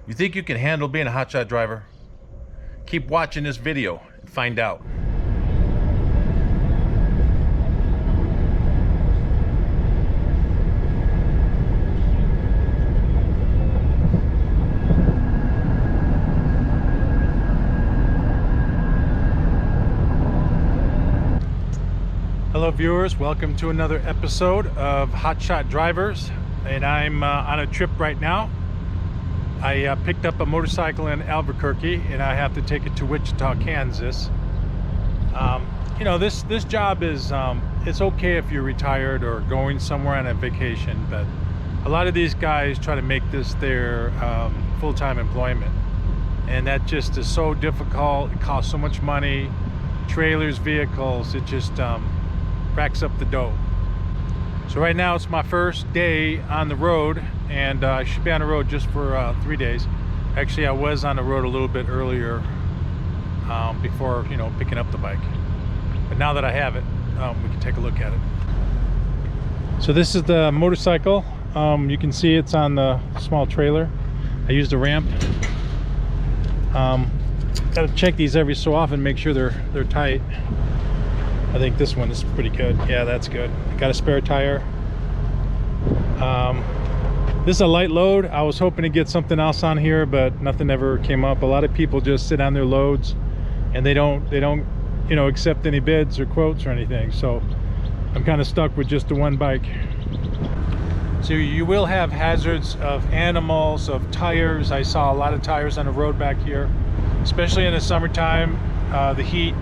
You think you can handle being a hotshot driver? Keep watching this video and find out. Hello viewers, welcome to another episode of Hotshot Drivers, and I'm on a trip right now. I picked up a motorcycle in Albuquerque and I have to take it to Wichita, Kansas. You know, this job is it's okay if you're retired or going somewhere on a vacation, but a lot of these guys try to make this their full-time employment, and that just is so difficult. It costs so much money, trailers, vehicles, it just racks up the dough. So right now it's my first day on the road, and I should be on the road just for 3 days. Actually, I was on the road a little bit earlier before, you know, picking up the bike. But now that I have it, we can take a look at it. So this is the motorcycle. You can see it's on the small trailer. I used a ramp. Gotta check these every so often, make sure they're tight. I think this one is pretty good. Yeah, that's good. Got a spare tire. This is a light load. I was hoping to get something else on here, but nothing ever came up. A lot of people just sit on their loads and they don't you know, accept any bids or quotes or anything. So I'm kind of stuck with just the one bike. So you will have hazards of animals, of tires. I saw a lot of tires on the road back here, especially in the summertime. The heat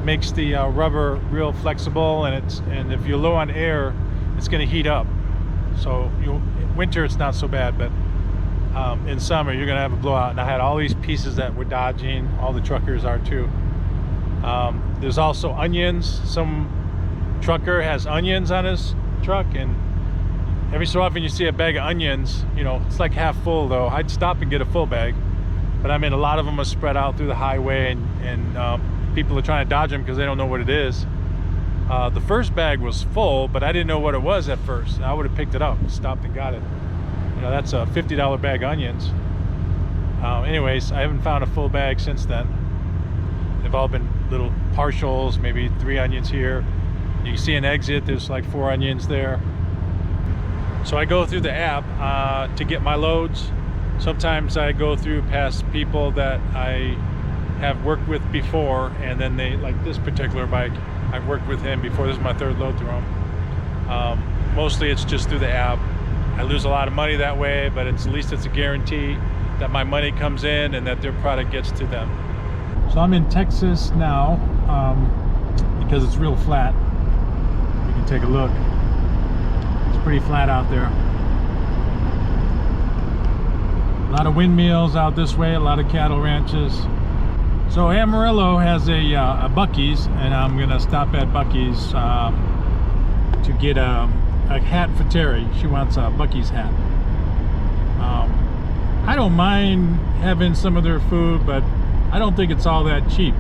makes the rubber real flexible, and if you're low on air, it's going to heat up. So in winter it's not so bad, but in summer you're going to have a blowout. And I had all these pieces that were dodging. All the truckers are too. There's also onions. Some trucker has onions on his truck, and every so often you see a bag of onions. You know, it's like half full though. I'd stop and get a full bag, but I mean a lot of them are spread out through the highway, and people are trying to dodge them because they don't know what it is. The first bag was full, but I didn't know what it was at first. I would have picked it up, stopped and got it. You know, that's a $50 bag of onions. Anyways, I haven't found a full bag since then. They've all been little partials, maybe 3 onions here. You can see an exit, there's like 4 onions there. So I go through the app to get my loads. Sometimes I go through past people that I have worked with before, and then they, like this particular bike, I've worked with him before. This is my 3rd load through him. Mostly it's just through the app. I lose a lot of money that way, but at least it's a guarantee that my money comes in and that their product gets to them. So I'm in Texas now because it's real flat. You can take a look. It's pretty flat out there. A lot of windmills out this way, a lot of cattle ranches. So Amarillo has a Buc-ee's, and I'm gonna stop at Buc-ee's to get a hat for Terry. She wants a Buc-ee's hat. I don't mind having some of their food, but I don't think it's all that cheap.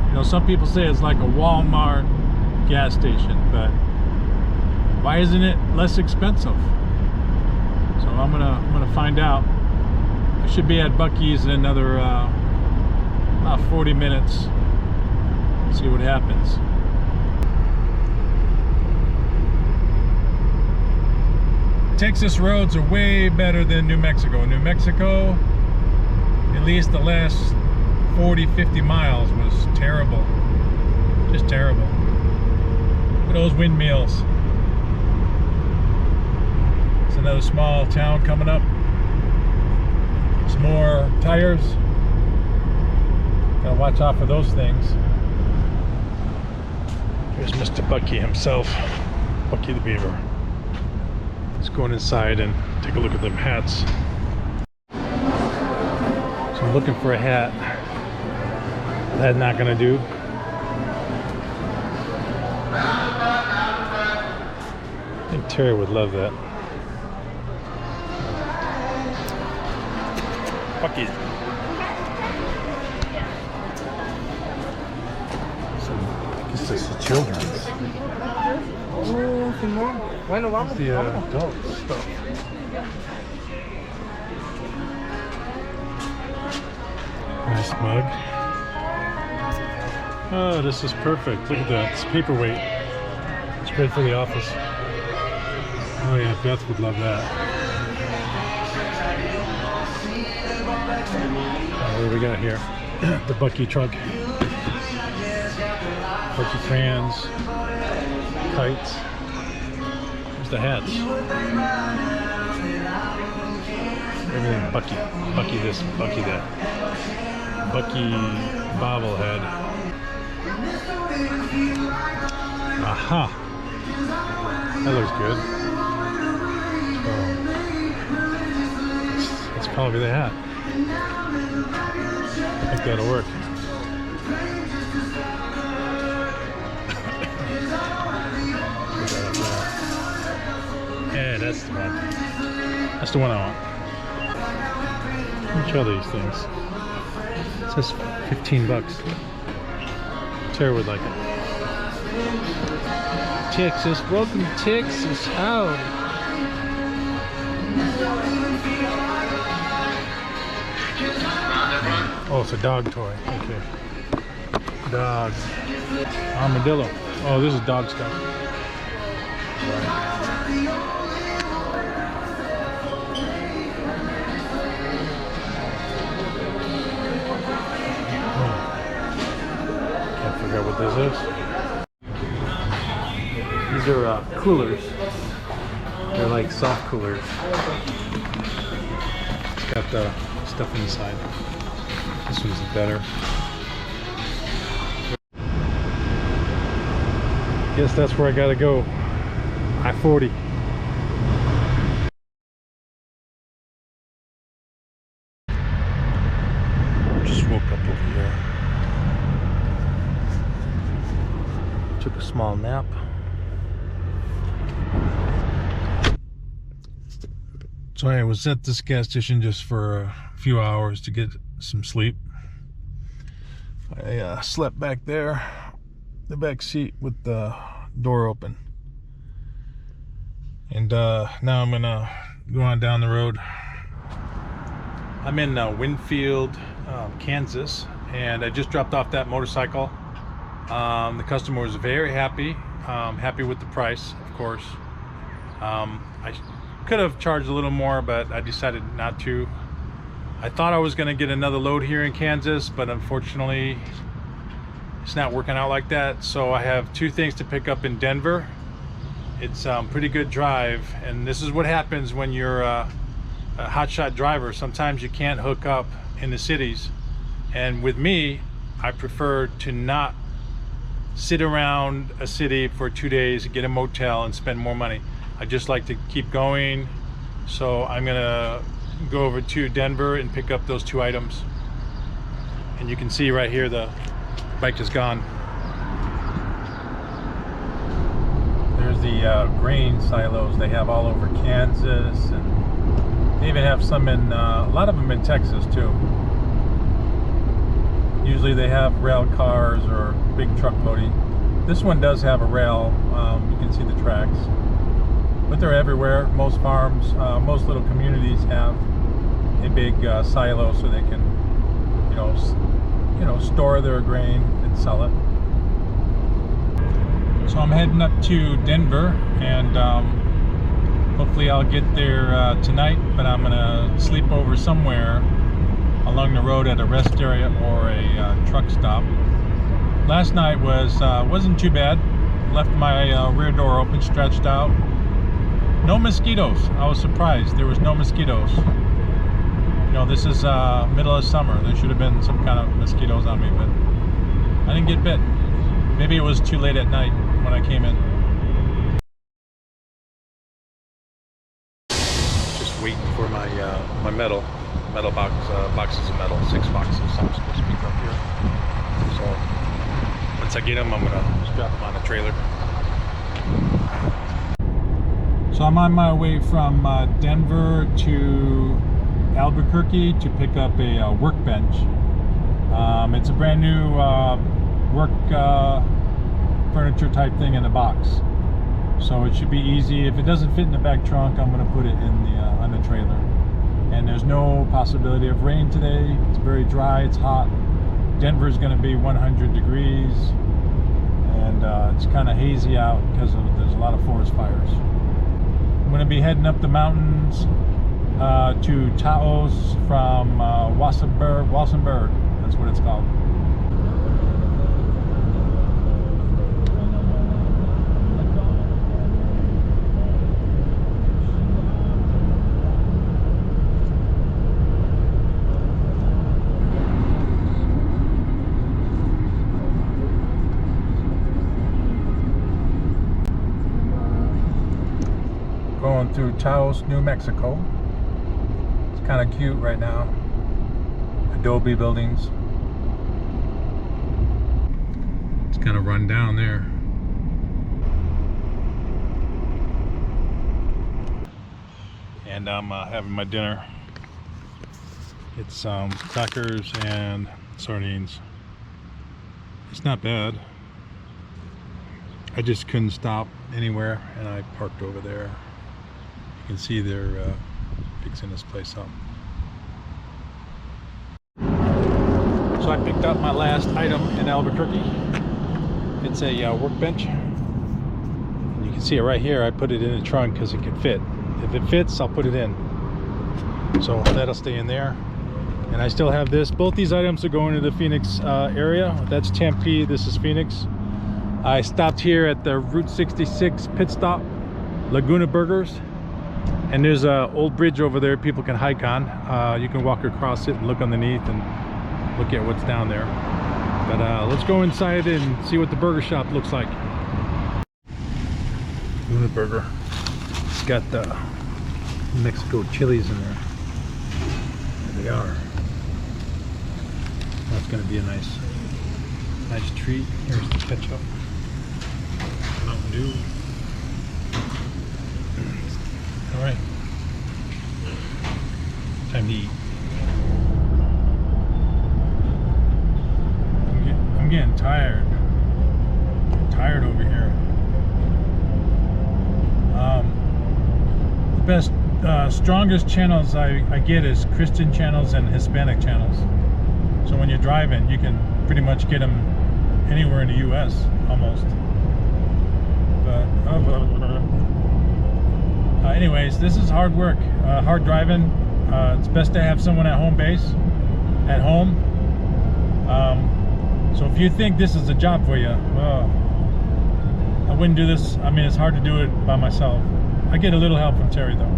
You know, some people say it's like a Walmart gas station, but why isn't it less expensive? So I'm gonna find out. I should be at Buc-ee's in another about 40 minutes. See what happens. Texas roads are way better than New Mexico. New Mexico, at least the last 40-50 miles was terrible. Just terrible. Look at those windmills. It's another small town coming up. Some more tires. Gotta watch out for those things. Here's Mr. Bucky himself, Bucky the Beaver. Let's go inside and take a look at them hats. So I'm looking for a hat. That's not gonna do. I think Terry would love that. Bucky. This is the children's. Bueno, vamos. The adult stuff. Nice mug. Oh, this is perfect. Look at that. It's paperweight. It's great for the office. Oh yeah, Beth would love that. What do we got here? The Bucky truck. Bucky crayons. Kites. There's the hats. Everything Bucky. Bucky this, Bucky that. Bucky bobblehead. Aha! That looks good. Oh. It's probably the hat. I think that'll work. Yeah, that's the one. That's the one I want. Let me try these things. It says 15 bucks. Tara would like it. Texas, welcome to Texas. Howdy. Oh, it's a dog toy. Okay. Dog. Armadillo. Oh, this is dog stuff. Right. Can't figure out what this is. These are coolers. They're like soft coolers. It's got the stuff inside. This one's better. Guess that's where I gotta go. I-40. Just woke up over here. Took a small nap. So I was at this gas station just for a few hours to get some sleep. I slept back there, the back seat with the door open. And now I'm gonna go on down the road. I'm in Winfield, Kansas, and I just dropped off that motorcycle. The customer was very happy, happy with the price, of course. I could have charged a little more, but I decided not to. I thought I was going to get another load here in Kansas, but unfortunately it's not working out like that. So I have two things to pick up in Denver. It's a pretty good drive, and this is what happens when you're a hotshot driver. Sometimes you can't hook up in the cities, and with me, I prefer to not sit around a city for 2 days, get a motel, and spend more money. I just like to keep going. So I'm gonna go over to Denver and pick up those two items. And you can see right here the bike is gone. There's the grain silos they have all over Kansas, and they even have some in a lot of them in Texas too. Usually they have rail cars or big truck loading. This one does have a rail. You can see the tracks, but they're everywhere. Most farms, most little communities have a big silo so they can, you know, store their grain and sell it. So I'm heading up to Denver, and hopefully I'll get there tonight. But I'm gonna sleep over somewhere along the road at a rest area or a truck stop. Last night wasn't too bad. Left my rear door open, stretched out. No mosquitoes. I was surprised. There was no mosquitoes. You know, this is middle of summer. There should have been some kind of mosquitoes on me, but I didn't get bit. Maybe it was too late at night when I came in. Just waiting for my my metal boxes of metal, 6 boxes. I'm supposed to pick up here. So once I get them, I'm gonna just drop them on a trailer. So I'm on my way from Denver to Albuquerque to pick up a workbench. It's a brand new work furniture type thing in a box, so it should be easy. If it doesn't fit in the back trunk, I'm going to put it in the on the trailer. and there's no possibility of rain today. It's very dry, it's hot. Denver's going to be 100 degrees, and it's kind of hazy out because there's a lot of forest fires. I'm going to be heading up the mountains to Taos from Wassenberg, that's what it's called. Going through Taos, New Mexico. It's kind of cute right now. Adobe buildings. It's kind of run down there. And I'm having my dinner. It's crackers and sardines. It's not bad. I just couldn't stop anywhere, and I parked over there. You can see they're fixing this place up. So I picked up my last item in Albuquerque. It's a workbench. You can see it right here. I put it in the trunk because it can fit. If it fits, I'll put it in. So that'll stay in there. And I still have this. Both these items are going to the Phoenix area. That's Tempe, this is Phoenix. I stopped here at the Route 66 pit stop, Laguna Burgers. And there's an old bridge over there people can hike on. You can walk across it and look underneath and look at what's down there. But let's go inside and see what the burger shop looks like. Laguna Burger. It's got the Mexico chilies in there. There they are. That's going to be a nice treat. Here's the ketchup. Mountain Dew. All right, time to eat. I'm getting tired. I'm tired over here. The best, strongest channels I get is Christian channels and Hispanic channels. So when you're driving, you can pretty much get them anywhere in the U.S. almost. But anyways, this is hard work, hard driving. It's best to have someone at home base, at home. So if you think this is a job for you, I wouldn't do this. I mean, it's hard to do it by myself. I get a little help from Terry though.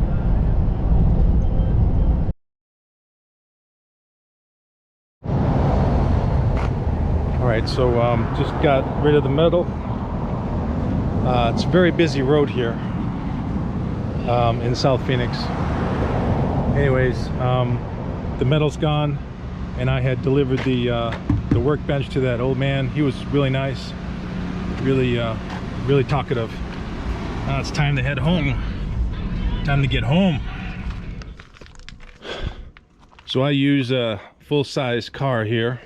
All right, so just got rid of the metal. It's a very busy road here. In South Phoenix. Anyways, the metal's gone, and I had delivered the workbench to that old man. He was really nice, really talkative. Now it's time to head home. Time to get home. So I use a full-size car here.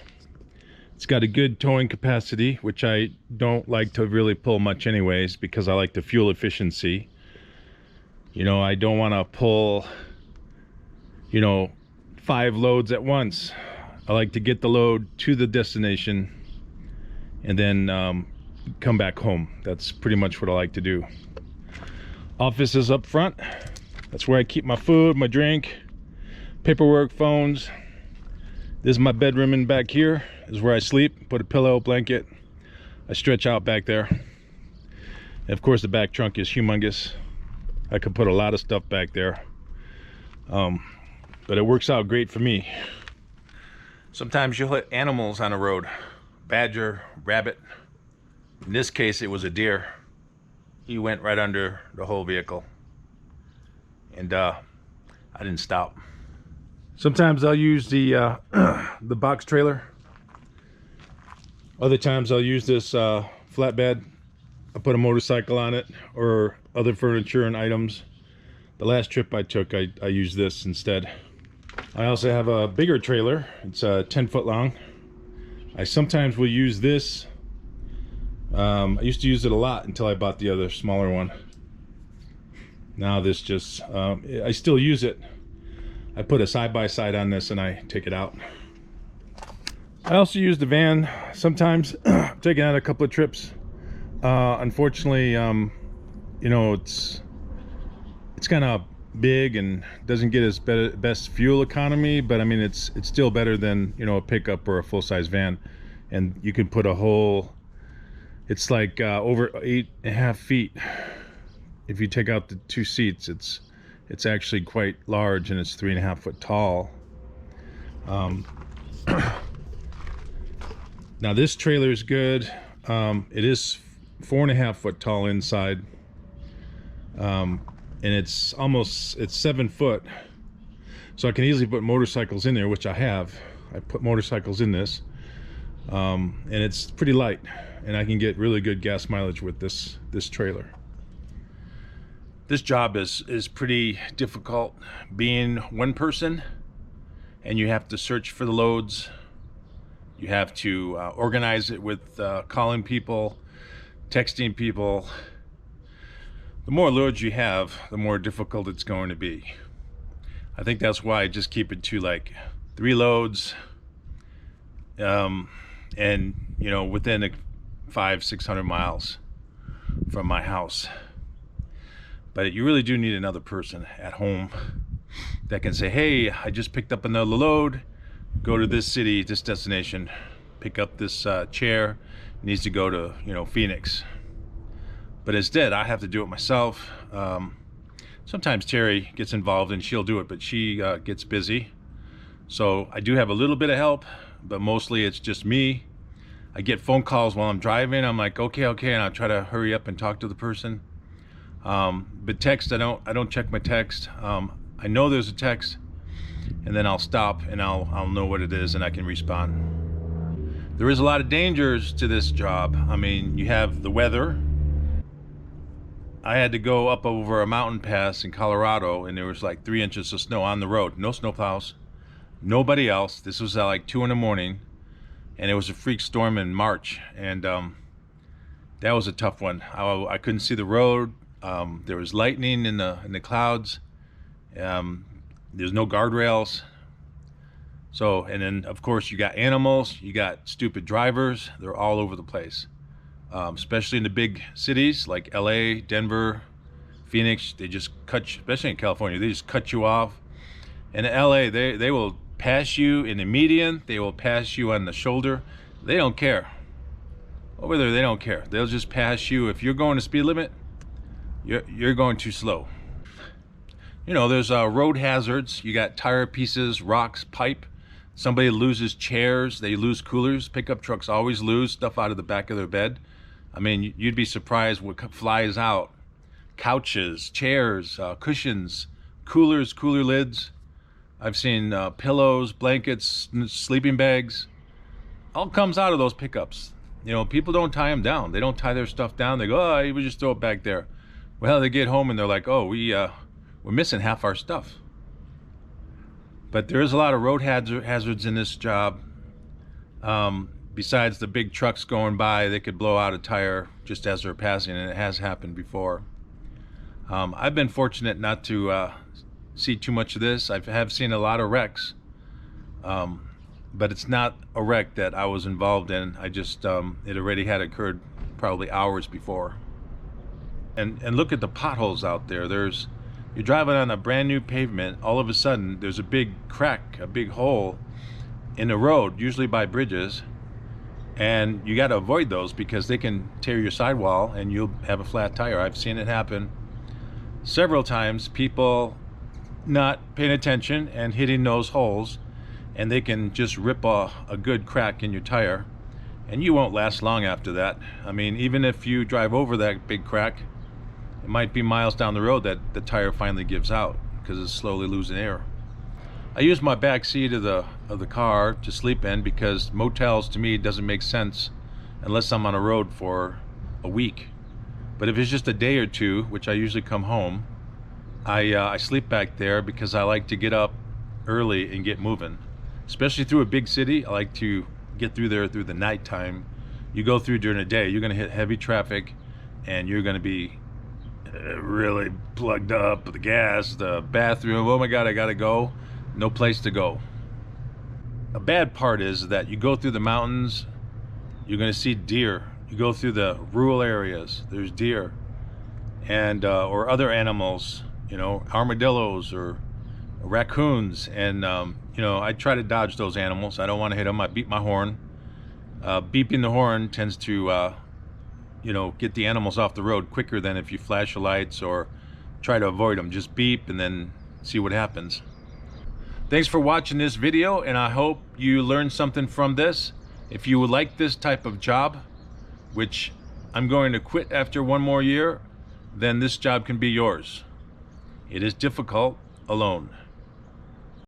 It's got a good towing capacity, which I don't like to really pull much anyways, because I like the fuel efficiency. You know, I don't want to pull, 5 loads at once. I like to get the load to the destination and then come back home. That's pretty much what I like to do. Office is up front. That's where I keep my food, my drink, paperwork, phones. This is my bedroom in back here. This is where I sleep. Put a pillow, blanket. I stretch out back there. And of course the back trunk is humongous. I could put a lot of stuff back there, but it works out great for me. Sometimes you'll hit animals on the road. Badger, rabbit. In this case, it was a deer. He went right under the whole vehicle. And I didn't stop. Sometimes I'll use the box trailer. Other times I'll use this flatbed. I put a motorcycle on it or other furniture and items. The last trip I took, I used this instead. I also have a bigger trailer. It's 10 foot long. I sometimes will use this. I used to use it a lot until I bought the other smaller one. Now this just, I still use it. I put a side-by-side on this and I take it out. I also use the van sometimes, taking out a couple of trips. Unfortunately, you know, it's kind of big and doesn't get as best fuel economy, but I mean it's still better than, you know, a pickup or a full-size van. And you can put a whole, it's like over 8.5 feet. If you take out the 2 seats, it's actually quite large, and it's 3.5 foot tall. Now this trailer is good. It is 4.5 foot tall inside, and it's 7 foot, so I can easily put motorcycles in there, which I have. I put motorcycles in this, and it's pretty light, and I can get really good gas mileage with this trailer. This job is pretty difficult, being one person, and you have to search for the loads. You have to organize it with calling people, texting people. The more loads you have, the more difficult it's going to be. I think that's why I just keep it to like 3 loads, and you know, within 500-600 miles from my house. But you really do need another person at home that can say, hey, I just picked up another load, go to this city, this destination, pick up this chair, it needs to go to, you know, Phoenix. But instead, I have to do it myself. Sometimes Terry gets involved and she'll do it, but she gets busy. So I do have a little bit of help, but mostly it's just me. I get phone calls while I'm driving. I'm like, okay, and I'll try to hurry up and talk to the person. But text, I don't check my text. I know there's a text, and then I'll stop and I'll know what it is and I can respond. There is a lot of dangers to this job. I mean, you have the weather. I had to go up over a mountain pass in Colorado, and there was like 3 inches of snow on the road. No snowplows, nobody else. This was at like 2 in the morning, and it was a freak storm in March, and that was a tough one. I couldn't see the road. There was lightning in the clouds. There's no guardrails. So, and then of course you got animals, you got stupid drivers. They're all over the place, especially in the big cities like LA, Denver, Phoenix. They just cut you, especially in California, they just cut you off. In LA, they will pass you in the median, they will pass you on the shoulder. They don't care. Over there, they don't care. They'll just pass you. If you're going the speed limit, you're going too slow. You know, there's road hazards. You got tire pieces, rocks, pipe. Somebody loses chairs, they lose coolers. Pickup trucks always lose stuff out of the back of their bed. I mean, you'd be surprised what flies out. Couches, chairs, cushions, coolers, cooler lids. I've seen pillows, blankets, sleeping bags. All comes out of those pickups. You know, people don't tie them down. They don't tie their stuff down. They go, oh, you would just throw it back there. Well, they get home and they're like, oh, we're missing half our stuff. But there is a lot of road hazards in this job. Besides the big trucks going by, they could blow out a tire just as they're passing, and it has happened before. I've been fortunate not to see too much of this. I have seen a lot of wrecks, but it's not a wreck that I was involved in. I just, it already had occurred probably hours before. And look at the potholes out there. You're driving on a brand new pavement, all of a sudden there's a big crack, a big hole in the road, usually by bridges, and you got to avoid those because they can tear your sidewall and you'll have a flat tire. I've seen it happen several times, people not paying attention and hitting those holes, and they can just rip a good crack in your tire, and you won't last long after that. I mean, even if you drive over that big crack, it might be miles down the road that the tire finally gives out because it's slowly losing air. I use my back seat of the car to sleep in because motels to me doesn't make sense unless I'm on a road for a week. But if it's just a day or two, which I usually come home, I sleep back there because I like to get up early and get moving. Especially through a big city, I like to get through there through the nighttime. You go through during the day, you're going to hit heavy traffic, and you're going to be really plugged up with the gas, the bathroom. Oh my God, I gotta go. no place to go. A bad part is that you go through the mountains, you're going to see deer. You go through the rural areas, there's deer, and or other animals, you know, armadillos or raccoons, and you know, I try to dodge those animals. I don't want to hit them. I beep my horn. Beeping the horn tends to you know, get the animals off the road quicker than if you flash your lights or try to avoid them. Just beep and then see what happens. Thanks for watching this video, and I hope you learned something from this. If you would like this type of job, which I'm going to quit after one more year, then this job can be yours. It is difficult alone.